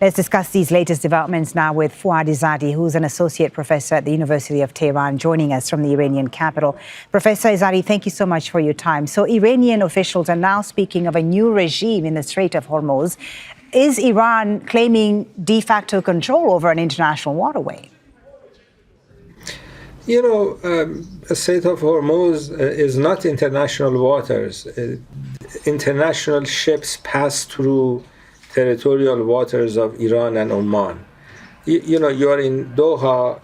Let's discuss these latest developments now with Foad Izadi, who's an associate professor at the University of Tehran, joining us from the Iranian capital. Professor Izadi, thank you so much for your time. So Iranian officials are now speaking of a new regime in the Strait of Hormuz. Is Iran claiming de facto control over an international waterway? You know, the Strait of Hormuz is not international waters. International ships pass through territorial waters of Iran and Oman. You know, you're in Doha,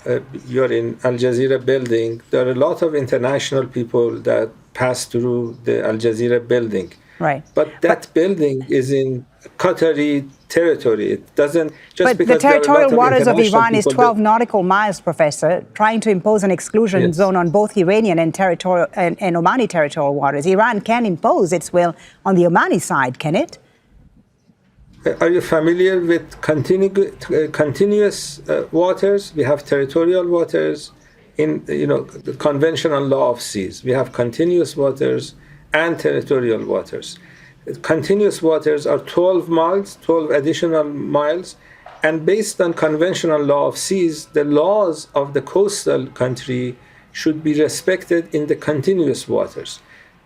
you're in Al Jazeera building. There are a lot of international people that pass through the Al Jazeera building. Right. But that building is in Qatari territory. It doesn't just but because the territorial waters of Iran is 12 that, nautical miles, Professor, trying to impose an exclusion zone on both Iranian and territorial and Omani territorial waters. Iran can impose its will on the Omani side, can it? Are you familiar with continuous waters? We have territorial waters in, the conventional law of seas. We have continuous waters and territorial waters. Continuous waters are 12 miles, 12 additional miles, and based on conventional law of seas, the laws of the coastal country should be respected in the continuous waters.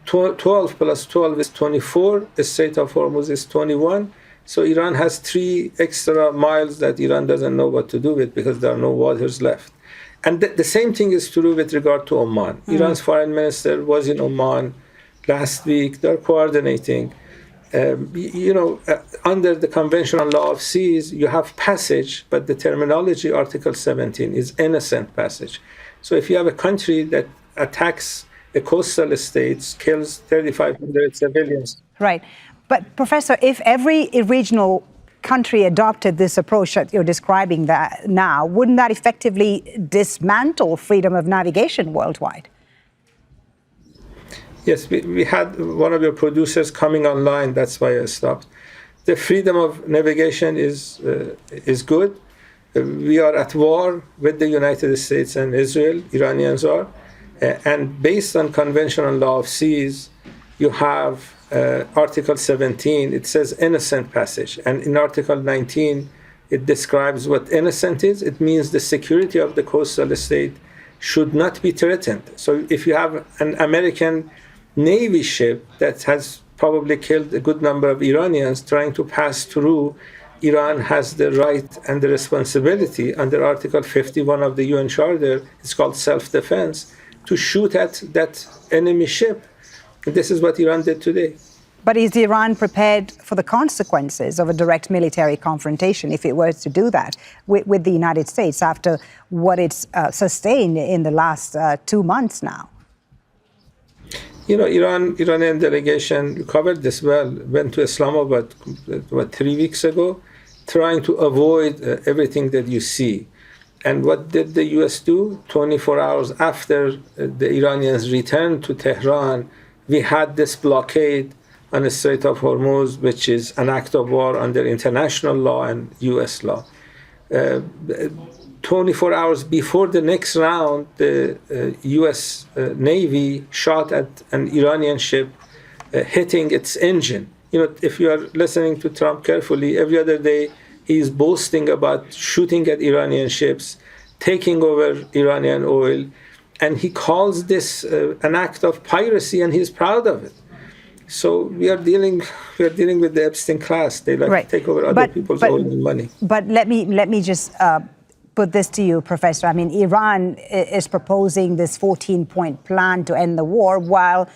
12 plus 12 is 24, the Strait of Hormuz is 21, so Iran has 3 extra miles that Iran doesn't know what to do with because there are no waters left. And the same thing is true with regard to Oman. Iran's foreign minister was in Oman last week. They're coordinating. Under the conventional law of seas, you have passage, but the terminology, Article 17, is innocent passage. So if you have a country that attacks a coastal states, kills 3,500 civilians. Right. But, Professor, if every regional country adopted this approach that you're describing that now, wouldn't that effectively dismantle freedom of navigation worldwide? Yes, we had one of your producers coming online. That's why I stopped. The freedom of navigation is good. We are at war with the United States and Israel. Iranians are. And based on conventional law of seas, you have Article 17. It says innocent passage. And in Article 19, it describes what innocent is. It means the security of the coastal state should not be threatened. So if you have an American Navy ship that has probably killed a good number of Iranians trying to pass through, Iran has the right and the responsibility under Article 51 of the UN Charter, it's called self-defense, to shoot at that enemy ship. And this is what Iran did today. But is Iran prepared for the consequences of a direct military confrontation if it were to do that with the United States after what it's sustained in the last 2 months now? You know, Iranian delegation covered this well, went to Islamabad, 3 weeks ago, trying to avoid everything that you see. And what did the U.S. do? 24 hours after the Iranians returned to Tehran, we had this blockade on the Strait of Hormuz, which is an act of war under international law and U.S. law. 24 hours before the next round, the U.S. Navy shot at an Iranian ship, hitting its engine. You know, if you are listening to Trump carefully, every other day he is boasting about shooting at Iranian ships, taking over Iranian oil, and he calls this an act of piracy, and he's proud of it. So we are dealing with the Epstein class. They like to take over other people's oil and money. But let me just put this to you, Professor. I mean, Iran is proposing this 14-point plan to end the war while,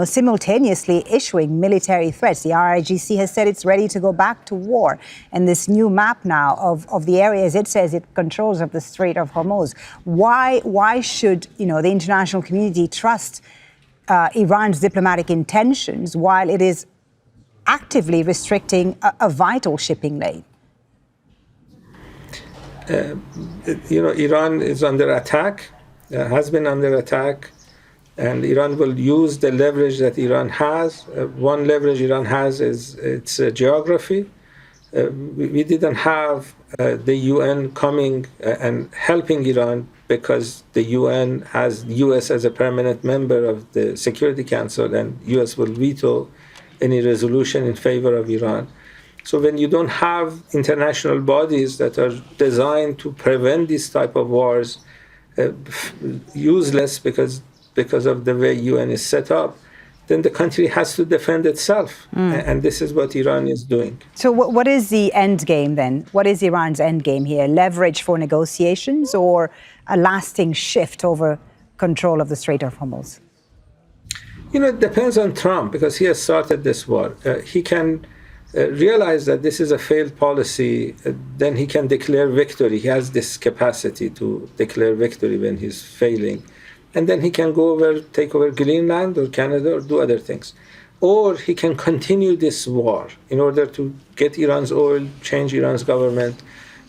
simultaneously issuing military threats. The IRGC has said it's ready to go back to war. And this new map now of the areas it says it controls of the Strait of Hormuz. Why should, the international community trust Iran's diplomatic intentions while it is actively restricting a vital shipping lane? Iran is under attack, has been under attack, and Iran will use the leverage that Iran has. One leverage Iran has is its geography. We didn't have the UN coming and helping Iran because the UN has US as a permanent member of the Security Council, and US will veto any resolution in favor of Iran. So when you don't have international bodies that are designed to prevent these type of wars, useless because of the way UN is set up, then the country has to defend itself. And this is what Iran is doing. So what is the end game then? What is Iran's end game here? Leverage for negotiations or a lasting shift over control of the Strait of Hormuz? It depends on Trump, because he has started this war. He can realize that this is a failed policy, then he can declare victory. He has this capacity to declare victory when he's failing. And then he can take over Greenland or Canada or do other things. Or he can continue this war in order to get Iran's oil, change Iran's government.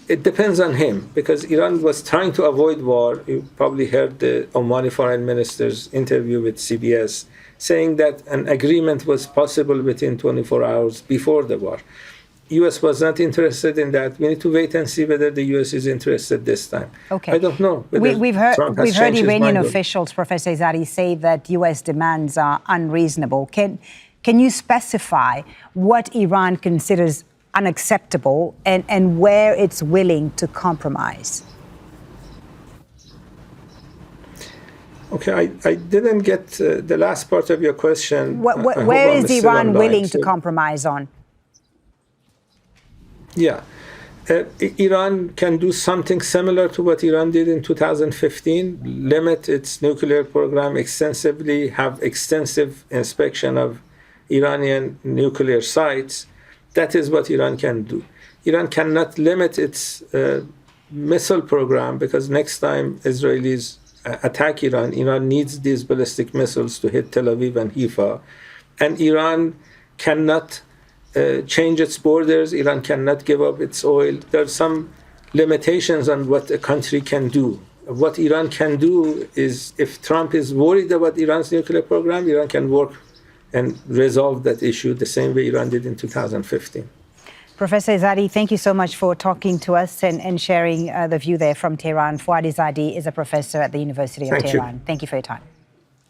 It depends on him, because Iran was trying to avoid war. You probably heard the Omani foreign minister's interview with CBS saying that an agreement was possible within 24 hours before the war. U.S. was not interested in that. We need to wait and see whether the U.S. is interested this time. Okay. I don't know. We've heard Iranian officials, Professor Izadi, say that U.S. demands are unreasonable. Can you specify what Iran considers unacceptable and where it's willing to compromise? Okay, I didn't get the last part of your question. Where is Iran willing to compromise on? Yeah. Iran can do something similar to what Iran did in 2015, limit its nuclear program extensively, have extensive inspection of Iranian nuclear sites. That is what Iran can do. Iran cannot limit its missile program, because next time Israelis attack Iran, Iran needs these ballistic missiles to hit Tel Aviv and Haifa. And Iran cannot change its borders. Iran cannot give up its oil. There are some limitations on what a country can do. What Iran can do is, if Trump is worried about Iran's nuclear program, Iran can work and resolve that issue the same way Iran did in 2015. Professor Izadi, thank you so much for talking to us and sharing the view there from Tehran. Foad Izadi is a professor at the University of Tehran. Thank you for your time.